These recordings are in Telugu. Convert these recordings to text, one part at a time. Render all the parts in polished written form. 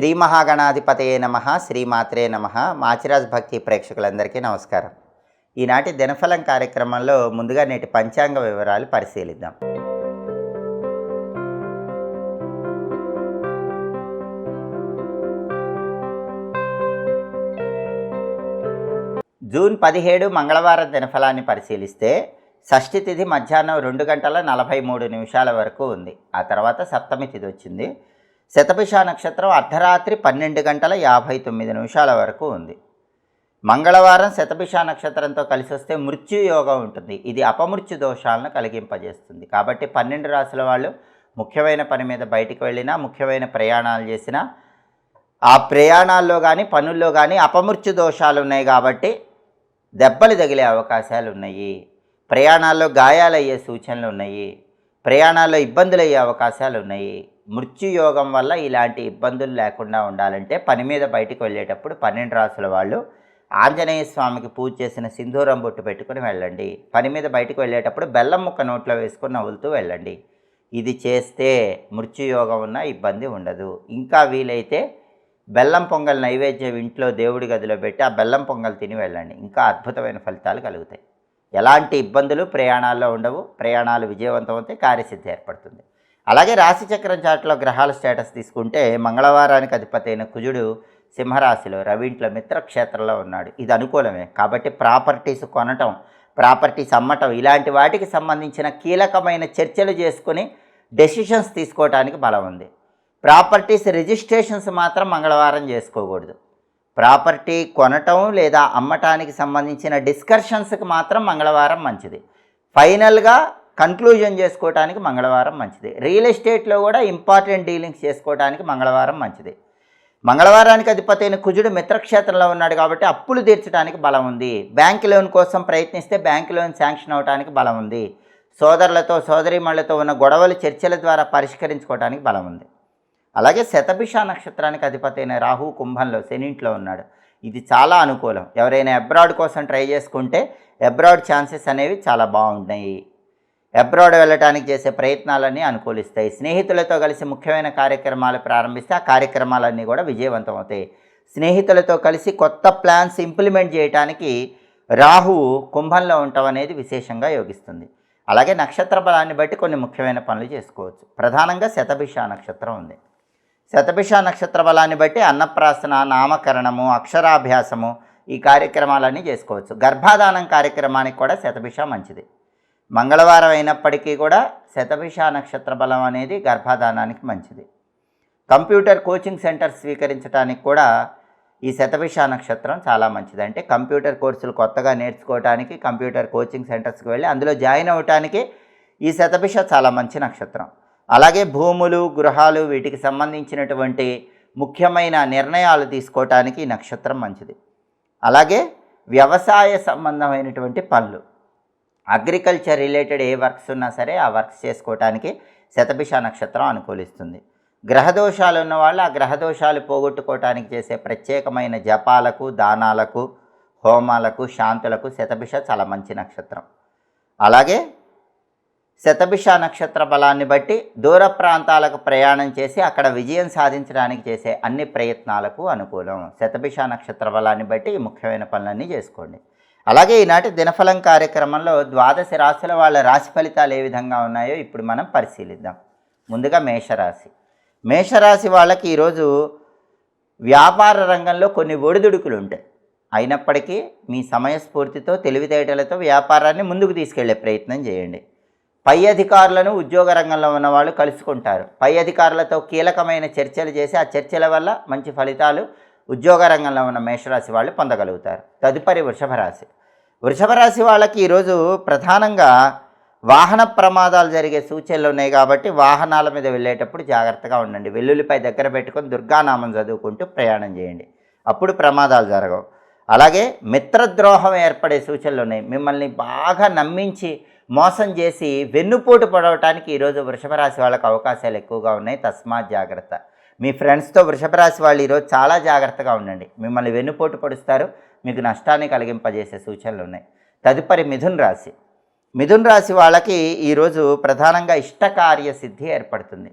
శ్రీ మహాగణాధిపతయే నమః, శ్రీమాత్రే నమః. మాచిరాజ్ భక్తి ప్రేక్షకులందరికీ నమస్కారం. ఈనాటి దినఫలం కార్యక్రమంలో ముందుగా నేటి పంచాంగ వివరాలు పరిశీలిద్దాం. జూన్ 17 మంగళవారం దినఫలాన్ని పరిశీలిస్తే షష్ఠి తిథి మధ్యాహ్నం 2:43 వరకు ఉంది. ఆ తర్వాత సప్తమి తిథి వచ్చింది. శతభిష నక్షత్రం అర్ధరాత్రి 12:59 వరకు ఉంది. మంగళవారం శతభిష నక్షత్రంతో కలిసి వస్తే మృత్యు యోగం ఉంటుంది. ఇది అపమృత్యు దోషాలను కలిగింపజేస్తుంది. కాబట్టి 12 రాశుల వాళ్ళు ముఖ్యమైన పని మీద బయటికి వెళ్ళినా, ముఖ్యమైన ప్రయాణాలు చేసినా, ఆ ప్రయాణాల్లో కానీ పనుల్లో కానీ అపమృత్యు దోషాలు ఉన్నాయి కాబట్టి దెబ్బలు తగిలే అవకాశాలు ఉన్నాయి. ప్రయాణాల్లో గాయాలయ్యే సూచనలు ఉన్నాయి. ప్రయాణాల్లో ఇబ్బందులు అయ్యే అవకాశాలు ఉన్నాయి. మృత్యుయోగం వల్ల ఇలాంటి ఇబ్బందులు లేకుండా ఉండాలంటే పని మీద బయటికి వెళ్ళేటప్పుడు 12 రాసుల వాళ్ళు ఆంజనేయ స్వామికి పూజ చేసిన సింధూరం బొట్టు పెట్టుకుని వెళ్ళండి. పని మీద బయటికి వెళ్ళేటప్పుడు బెల్లం ముక్క నోట్లో వేసుకుని నవ్వులుతూ వెళ్ళండి. ఇది చేస్తే మృత్యుయోగం ఉన్న ఇబ్బంది ఉండదు. ఇంకా వీలైతే బెల్లం పొంగల్ నైవేద్యం ఇంట్లో దేవుడి గదిలో పెట్టి ఆ బెల్లం పొంగల్ తిని వెళ్ళండి. ఇంకా అద్భుతమైన ఫలితాలు కలుగుతాయి. ఎలాంటి ఇబ్బందులు ప్రయాణాల్లో ఉండవు. ప్రయాణాలు విజయవంతం అయితే కార్యసిద్ధి ఏర్పడుతుంది. అలాగే రాశిచక్రం చాట్లో గ్రహాల స్టేటస్ తీసుకుంటే మంగళవారానికి అధిపతి అయిన కుజుడు సింహరాశిలో రవింట్లో మిత్రక్షేత్రంలో ఉన్నాడు. ఇది అనుకూలమే. కాబట్టి ప్రాపర్టీస్ కొనటం, ప్రాపర్టీస్ అమ్మటం ఇలాంటి వాటికి సంబంధించిన కీలకమైన చర్చలు చేసుకుని డెసిషన్స్ తీసుకోవడానికి బలం ఉంది. ప్రాపర్టీస్ రిజిస్ట్రేషన్స్ మాత్రం మంగళవారం చేసుకోకూడదు. ప్రాపర్టీ కొనటం లేదా అమ్మటానికి సంబంధించిన డిస్కషన్స్కి మాత్రం మంగళవారం మంచిది. ఫైనల్గా కన్క్లూజన్ చేసుకోవడానికి మంగళవారం మంచిది. రియల్ ఎస్టేట్లో కూడా ఇంపార్టెంట్ డీలింగ్స్ చేసుకోవడానికి మంగళవారం మంచిది. మంగళవారానికి అధిపతి అయిన కుజుడు మిత్రక్షేత్రంలో ఉన్నాడు కాబట్టి అప్పులు తీర్చడానికి బలం ఉంది. బ్యాంక్ లోన్ కోసం ప్రయత్నిస్తే బ్యాంక్ లోన్ శాంక్షన్ అవడానికి బలం ఉంది. సోదరులతో సోదరీమణులతో ఉన్న గొడవలు చర్చల ద్వారా పరిష్కరించుకోవడానికి బలం ఉంది. అలాగే శతభిష నక్షత్రానికి అధిపతి అయిన రాహు కుంభంలో శనింట్లో ఉన్నాడు. ఇది చాలా అనుకూలం. ఎవరైనా అబ్రాడ్ కోసం ట్రై చేసుకుంటే అబ్రాడ్ ఛాన్సెస్ అనేవి చాలా బాగుంటాయి. అబ్రాడ్ వెళ్ళటానికి చేసే ప్రయత్నాలన్నీ అనుకూలిస్తాయి. స్నేహితులతో కలిసి ముఖ్యమైన కార్యక్రమాలు ప్రారంభిస్తే ఆ కార్యక్రమాలన్నీ కూడా విజయవంతం అవుతాయి. స్నేహితులతో కలిసి కొత్త ప్లాన్స్ ఇంప్లిమెంట్ చేయడానికి రాహువు కుంభంలో ఉండటం అనేది విశేషంగా యోగిస్తుంది. అలాగే నక్షత్ర బలాన్ని బట్టి కొన్ని ముఖ్యమైన పనులు చేసుకోవచ్చు. ప్రధానంగా శతభిష నక్షత్రం ఉంది. శతభిష నక్షత్ర బలాన్ని బట్టి అన్నప్రాసన, నామకరణము, అక్షరాభ్యాసము ఈ కార్యక్రమాలన్నీ చేసుకోవచ్చు. గర్భాధానం కార్యక్రమానికి కూడా శతభిష మంచిది. మంగళవారం అయినప్పటికీ కూడా శతభిష నక్షత్ర బలం అనేది గర్భాధానానికి మంచిది. కంప్యూటర్ కోచింగ్ సెంటర్ స్వీకరించడానికి కూడా ఈ శతభిష నక్షత్రం చాలా మంచిది. అంటే కంప్యూటర్ కోర్సులు కొత్తగా నేర్చుకోవడానికి కంప్యూటర్ కోచింగ్ సెంటర్స్కి వెళ్ళి అందులో జాయిన్ అవ్వటానికి ఈ శతభిష చాలా మంచి నక్షత్రం. అలాగే భూములు, గృహాలు వీటికి సంబంధించినటువంటి ముఖ్యమైన నిర్ణయాలు తీసుకోవటానికి ఈ నక్షత్రం మంచిది. అలాగే వ్యవసాయ సంబంధమైనటువంటి పనులు, అగ్రికల్చర్ రిలేటెడ్ ఏ వర్క్స్ ఉన్నా సరే ఆ వర్క్స్ చేసుకోవటానికి శతభిష నక్షత్రం అనుకూలిస్తుంది. గ్రహదోషాలు ఉన్నవాళ్ళు ఆ గ్రహదోషాలు పోగొట్టుకోవటానికి చేసే ప్రత్యేకమైన జపాలకు, దానాలకు, హోమాలకు, శాంతులకు శతభిష చాలా మంచి నక్షత్రం. అలాగే శతభిష నక్షత్ర బలాన్ని బట్టి దూర ప్రాంతాలకు ప్రయాణం చేసి అక్కడ విజయం సాధించడానికి చేసే అన్ని ప్రయత్నాలకు అనుకూలం. శతభిష నక్షత్ర బలాన్ని బట్టి ఈ ముఖ్యమైన పనులన్నీ చేసుకోండి. అలాగే ఈనాటి దినఫలం కార్యక్రమంలో 12 రాశుల వాళ్ళ రాశి ఫలితాలు ఏ విధంగా ఉన్నాయో ఇప్పుడు మనం పరిశీలిద్దాం. ముందుగా మేషరాశి. మేషరాశి వాళ్ళకి ఈరోజు వ్యాపార రంగంలో కొన్ని ఒడిదుడుకులు ఉంటాయి. అయినప్పటికీ మీ సమయస్ఫూర్తితో, తెలివితేటలతో వ్యాపారాన్ని ముందుకు తీసుకెళ్లే ప్రయత్నం చేయండి. పై అధికారులను ఉద్యోగ రంగంలో ఉన్న వాళ్ళు కలుసుకుంటారు. పై అధికారులతో కీలకమైన చర్చలు చేసి ఆ చర్చల వల్ల మంచి ఫలితాలు ఉద్యోగ రంగంలో ఉన్న మేషరాశి వాళ్ళు పొందగలుగుతారు. తదుపరి వృషభ రాశి. వృషభ రాశి వాళ్ళకి ఈరోజు ప్రధానంగా వాహన ప్రమాదాలు జరిగే సూచనలు ఉన్నాయి కాబట్టి వాహనాల మీద వెళ్ళేటప్పుడు జాగ్రత్తగా ఉండండి. వెల్లుల్లిపై దగ్గర పెట్టుకొని దుర్గానామం చదువుకుంటూ ప్రయాణం చేయండి. అప్పుడు ప్రమాదాలు జరగవు. అలాగే మిత్రద్రోహం ఏర్పడే సూచనలు ఉన్నాయి. మిమ్మల్ని బాగా నమ్మించి మోసం చేసి వెన్నుపోటు పడవటానికి ఈరోజు వృషభ రాశి వాళ్ళకి అవకాశాలు ఎక్కువగా ఉన్నాయి. తస్మాత్ జాగ్రత్త. మీ ఫ్రెండ్స్తో వృషభ రాశి వాళ్ళు ఈరోజు చాలా జాగ్రత్తగా ఉండండి. మిమ్మల్ని వెన్నుపోటు పొడుస్తారు. మీకు నష్టాన్ని కలిగింపజేసే సూచనలు ఉన్నాయి. తదుపరి మిథున్ రాశి. మిథున్ రాశి వాళ్ళకి ఈరోజు ప్రధానంగా ఇష్టకార్య సిద్ధి ఏర్పడుతుంది.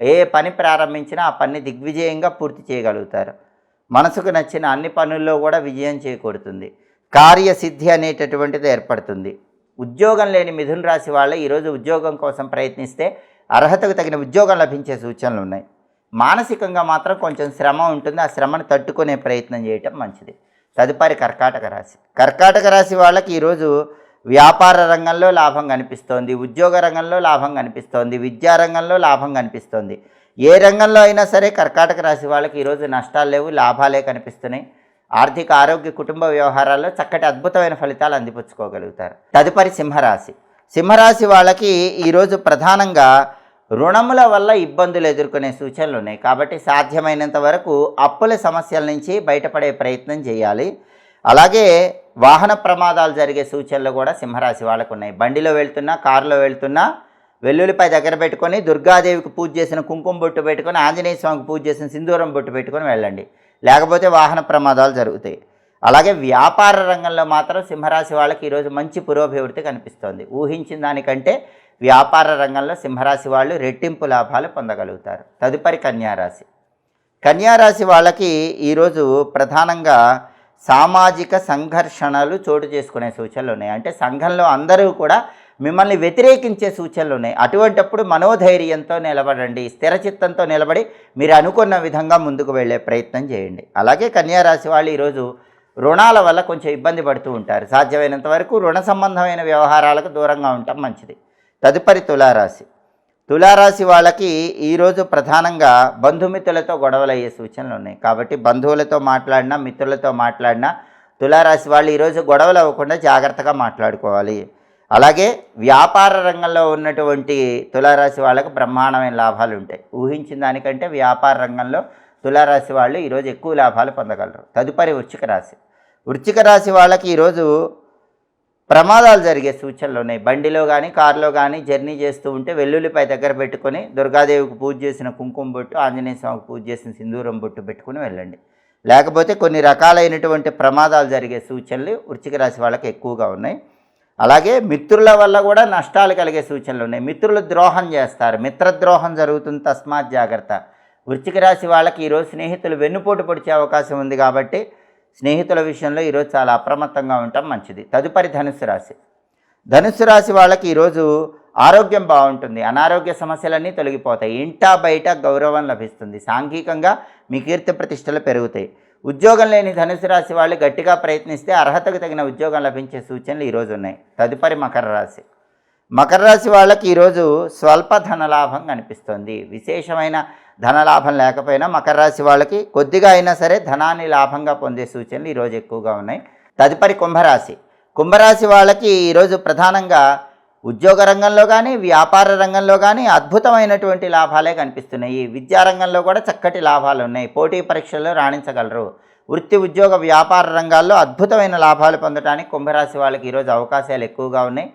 ఏ పని ప్రారంభించినా ఆ పని దిగ్విజయంగా పూర్తి చేయగలుగుతారు. మనసుకు నచ్చిన అన్ని పనుల్లో కూడా విజయం చేకూరుతుంది. కార్యసిద్ధి అనేటటువంటిది ఏర్పడుతుంది. ఉద్యోగం లేని మిథున రాశి వాళ్ళ ఈరోజు ఉద్యోగం కోసం ప్రయత్నిస్తే అర్హతకు తగిన ఉద్యోగం లభించే సూచనలు ఉన్నాయి. మానసికంగా మాత్రం కొంచెం శ్రమ ఉంటుంది. ఆ శ్రమను తట్టుకునే ప్రయత్నం చేయటం మంచిది. తదుపరి కర్కాటక రాశి. కర్కాటక రాశి వాళ్ళకి ఈరోజు వ్యాపార రంగంలో లాభం కనిపిస్తోంది, ఉద్యోగ రంగంలో లాభం కనిపిస్తోంది, విద్యారంగంలో లాభం కనిపిస్తోంది. ఏ రంగంలో అయినా సరే కర్కాటక రాశి వాళ్ళకి ఈరోజు నష్టాలు లేవు, లాభాలే కనిపిస్తున్నాయి. ఆర్థిక, ఆరోగ్య, కుటుంబ వ్యవహారాల్లో చక్కటి అద్భుతమైన ఫలితాలు అందిపుచ్చుకోగలుగుతారు. తదుపరి సింహరాశి. సింహరాశి వాళ్ళకి ఈరోజు ప్రధానంగా రుణముల వల్ల ఇబ్బందులు ఎదుర్కొనే సూచనలు ఉన్నాయి. కాబట్టి సాధ్యమైనంత వరకు అప్పుల సమస్యల నుంచి బయటపడే ప్రయత్నం చేయాలి. అలాగే వాహన ప్రమాదాలు జరిగే సూచనలు కూడా సింహరాశి వాళ్ళకు ఉన్నాయి. బండిలో వెళ్తున్నా, కారులో వెళ్తున్నా వెల్లుల్లిపై దగ్గర పెట్టుకొని దుర్గాదేవికి పూజ చేసిన కుంకుమ బొట్టు పెట్టుకొని, ఆంజనేయ స్వామికి పూజ చేసిన సింధూరం బొట్టు పెట్టుకొని వెళ్ళండి, లేకపోతే వాహన ప్రమాదాలు జరుగుతాయి. అలాగే వ్యాపార రంగంలో మాత్రం సింహరాశి వాళ్ళకి ఈరోజు మంచి పురోభివృద్ధి కనిపిస్తోంది. ఊహించిన దానికంటే వ్యాపార రంగంలో సింహరాశి వాళ్ళు రెట్టింపు లాభాలు పొందగలుగుతారు. తదుపరి కన్యారాశి. కన్యారాశి వాళ్ళకి ఈరోజు ప్రధానంగా సామాజిక సంఘర్షణలు చోటు చేసుకునే సూచనలు ఉన్నాయి. అంటే సంఘంలో అందరూ కూడా మిమ్మల్ని వ్యతిరేకించే సూచనలు ఉన్నాయి. అటువంటప్పుడు మనోధైర్యంతో నిలబడండి, స్థిరచిత్తంతో నిలబడి మీరు అనుకున్న విధంగా ముందుకు వెళ్ళే ప్రయత్నం చేయండి. అలాగే కన్యారాశి వాళ్ళు ఈరోజు రుణాల వల్ల కొంచెం ఇబ్బంది పడుతూ ఉంటారు. సాధ్యమైనంత వరకు రుణ సంబంధమైన వ్యవహారాలకు దూరంగా ఉండటం మంచిది. తదుపరి తులారాశి. తులారాశి వాళ్ళకి ఈరోజు ప్రధానంగా బంధుమిత్రులతో గొడవలు అయ్యే సూచనలు ఉన్నాయి. కాబట్టి బంధువులతో మాట్లాడినా, మిత్రులతో మాట్లాడినా తులారాశి వాళ్ళు ఈరోజు గొడవలు అవ్వకుండా జాగ్రత్తగా మాట్లాడుకోవాలి. అలాగే వ్యాపార రంగంలో ఉన్నటువంటి తులారాశి వాళ్ళకు బ్రహ్మాండమైన లాభాలు ఉంటాయి. ఊహించిన దానికంటే వ్యాపార రంగంలో తులారాశి వాళ్ళు ఈరోజు ఎక్కువ లాభాలు పొందగలరు. తదుపరి వృశ్చిక రాశి. వృశ్చిక రాశి వాళ్ళకి ఈరోజు ప్రమాదాలు జరిగే సూచనలు ఉన్నాయి. బండిలో కానీ, కారులో కానీ జర్నీ చేస్తూ ఉంటే వెల్లుల్లిపై దగ్గర పెట్టుకొని దుర్గాదేవికి పూజ చేసిన కుంకుమ బొట్టు, ఆంజనేయ స్వామికి పూజ చేసిన సింధూరం బొట్టు పెట్టుకుని వెళ్ళండి, లేకపోతే కొన్ని రకాలైనటువంటి ప్రమాదాలు జరిగే సూచనలు వృశ్చిక రాశి వాళ్ళకి ఎక్కువగా ఉన్నాయి. అలాగే మిత్రుల వల్ల కూడా నష్టాలు కలిగే సూచనలు ఉన్నాయి. మిత్రులు ద్రోహం చేస్తారు, మిత్రద్రోహం జరుగుతుంది, తస్మాత్ జాగ్రత్త. వృశ్చిక రాశి వాళ్ళకి ఈరోజు స్నేహితులు వెన్నుపోటు పొడిచే అవకాశం ఉంది. కాబట్టి స్నేహితుల విషయంలో ఈరోజు చాలా అప్రమత్తంగా ఉండటం మంచిది. తదుపరి ధనుస్సు రాశి. ధనుస్సు రాశి వాళ్ళకి ఈరోజు ఆరోగ్యం బాగుంటుంది, అనారోగ్య సమస్యలన్నీ తొలగిపోతాయి, ఇంటా బయట గౌరవం లభిస్తుంది, సాంఘికంగా మీ కీర్తి ప్రతిష్టలు పెరుగుతాయి. ఉద్యోగం లేని ధనుసు రాశి వాళ్ళు గట్టిగా ప్రయత్నిస్తే అర్హతకు తగిన ఉద్యోగం లభించే సూచనలు ఈరోజు ఉన్నాయి. తదుపరి మకర రాశి. మకర రాశి వాళ్ళకి ఈరోజు స్వల్ప ధనలాభం కనిపిస్తుంది. విశేషమైన ధనలాభం లేకపోయినా మకర రాశి వాళ్ళకి కొద్దిగా అయినా సరే ధనాన్ని లాభంగా పొందే సూచనలు ఈరోజు ఎక్కువగా ఉన్నాయి. తదుపరి కుంభరాశి. కుంభరాశి వాళ్ళకి ఈరోజు ప్రధానంగా ఉద్యోగ రంగంలో కానీ, వ్యాపార రంగంలో కానీ అద్భుతమైనటువంటి లాభాలే కనిపిస్తున్నాయి. విద్యారంగంలో కూడా చక్కటి లాభాలు ఉన్నాయి. పోటీ పరీక్షల్లో రాణించగలరు. వృత్తి, ఉద్యోగ, వ్యాపార రంగాల్లో అద్భుతమైన లాభాలు పొందడానికి కుంభరాశి వాళ్ళకి ఈరోజు అవకాశాలు ఎక్కువగా ఉన్నాయి.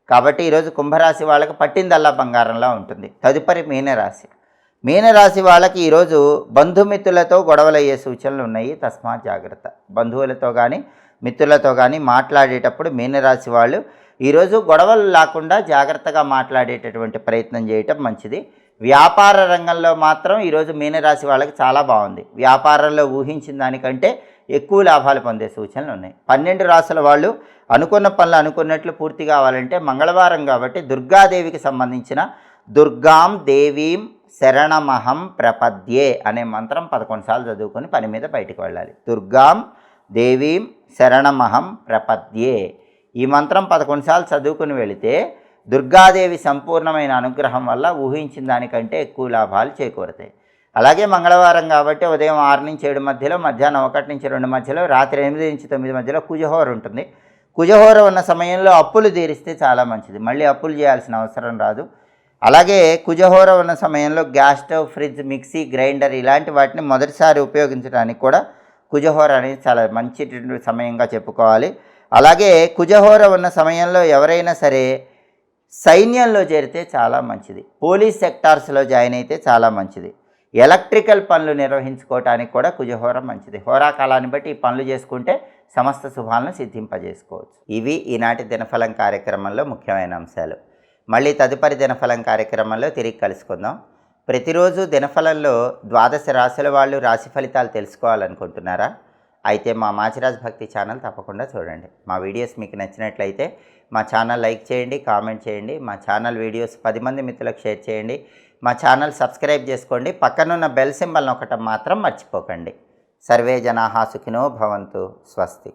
కాబట్టి ఈరోజు కుంభరాశి వాళ్ళకి పట్టిందల్లా బంగారంలా ఉంటుంది. తదుపరి మీనరాశి. మీనరాశి వాళ్ళకి ఈరోజు బంధుమిత్రులతో గొడవలయ్యే సూచనలు ఉన్నాయి, తస్మాత్ జాగ్రత్త. బంధువులతో కానీ, మిత్రులతో కానీ మాట్లాడేటప్పుడు మీనరాశి వాళ్ళు ఈరోజు గొడవలు లేకుండా జాగ్రత్తగా మాట్లాడేటటువంటి ప్రయత్నం చేయటం మంచిది. వ్యాపార రంగంలో మాత్రం ఈరోజు మీనరాశి వాళ్ళకి చాలా బాగుంది. వ్యాపారంలో ఊహించిన దానికంటే ఎక్కువ లాభాలు పొందే సూచనలు ఉన్నాయి. 12 రాశుల వాళ్ళు అనుకున్న పనులు అనుకున్నట్లు పూర్తి కావాలంటే మంగళవారం కాబట్టి దుర్గాదేవికి సంబంధించిన దుర్గాం దేవీం శరణమహం ప్రపద్యే అనే మంత్రం 11 సార్లు చదువుకొని పని మీద బయటికి వెళ్ళాలి. దుర్గాం దేవీం శరణమహం ప్రపద్యే ఈ మంత్రం 11 సార్లు చదువుకుని వెళితే దుర్గాదేవి సంపూర్ణమైన అనుగ్రహం వల్ల ఊహించిన దానికంటే ఎక్కువ లాభాలు చేకూరుతాయి. అలాగే మంగళవారం కాబట్టి ఉదయం 6 నుంచి 7 మధ్యలో, మధ్యాహ్నం 1 నుంచి 2 మధ్యలో, రాత్రి 8 నుంచి 9 మధ్యలో కుజహోర ఉంటుంది. కుజహోర ఉన్న సమయంలో అప్పులు తీరిస్తే చాలా మంచిది. మళ్ళీ అప్పులు చేయాల్సిన అవసరం రాదు. అలాగే కుజహోర ఉన్న సమయంలో gas stove, fridge, mixie, grinder ఇలాంటి వాటిని మొదటిసారి ఉపయోగించడానికి కూడా కుజహోర అనేది చాలా మంచి సమయంగా చెప్పుకోవాలి. అలాగే కుజహోర ఉన్న సమయంలో ఎవరైనా సరే సైన్యంలో చేరితే చాలా మంచిది. పోలీస్ సెక్టార్స్లో జాయిన్ అయితే చాలా మంచిది. ఎలక్ట్రికల్ పనులు నిర్వహించుకోవటానికి కూడా కుజహోర మంచిది. హోరాకాలాన్ని బట్టి ఈ పనులు చేసుకుంటే సమస్త శుభాలను సిద్ధింపజేసుకోవచ్చు. ఇవి ఈనాటి దినఫలం కార్యక్రమంలో ముఖ్యమైన అంశాలు. మళ్ళీ తదుపరి దినఫలం కార్యక్రమంలో తిరిగి కలుసుకుందాం. ప్రతిరోజు దినఫలంలో ద్వాదశ రాశుల వాళ్ళు రాశి ఫలితాలు తెలుసుకోవాలనుకుంటున్నారా? అయితే మా మాచిరాజ్ భక్తి ఛానల్ తప్పకుండా చూడండి. మా వీడియోస్ మీకు నచ్చినట్లయితే మా ఛానల్ లైక్ చేయండి, కామెంట్ చేయండి. మా ఛానల్ వీడియోస్ 10 మంది మిత్రులకు షేర్ చేయండి. మా ఛానల్ సబ్స్క్రైబ్ చేసుకోండి. పక్కనున్న బెల్ సింబల్ నొక్కటం మాత్రం మర్చిపోకండి. సర్వే జనాః సుఖినో భవంతు. స్వస్తి.